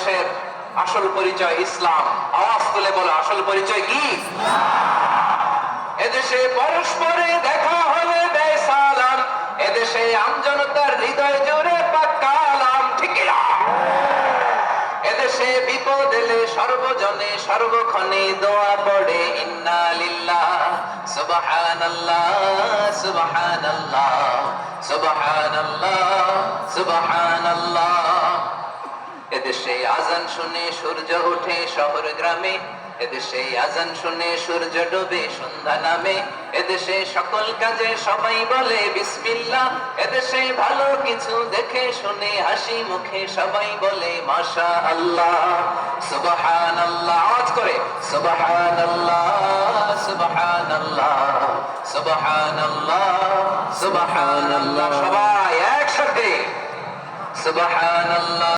বাংলাদেশের আসল পরিচয় ইসলাম। আওয়াজ তুলে বলো, আসল পরিচয় কি? এদেশে পরস্পরে দেখা হলে বেসালাম, এদেশে আমজনতার হৃদয় জুড়ে পাক্কা আলাম, ঠিক কি না? এদেশে বিপদ এলে সর্বজনে সর্বক্ষণে দোয়া পড়ে ইন্না লিল্লাহ সুবহানাল্লাহ সুবহানাল্লাহ সুবহানাল্লাহ সুবহানাল্লাহ। এদেশে আজান শুনে সূর্য ওঠে শহর গ্রামে, এদেশে আজান শুনে সূর্য ডোবে সন্ধ্যা নামে, এদেশে সকল কাজে সবাই বলে বিসমিল্লাহ, এদেশে ভালো কিছু দেখে শুনে হাসি মুখে সবাই বলে মাশাআল্লাহ সুবহানাল্লাহ। আওয়াজ করে সুবহানাল্লাহ সুবহানাল্লাহ সুবহানাল্লাহ সুবহানাল্লাহ। সবাই একসাথে সুবহানাল্লাহ।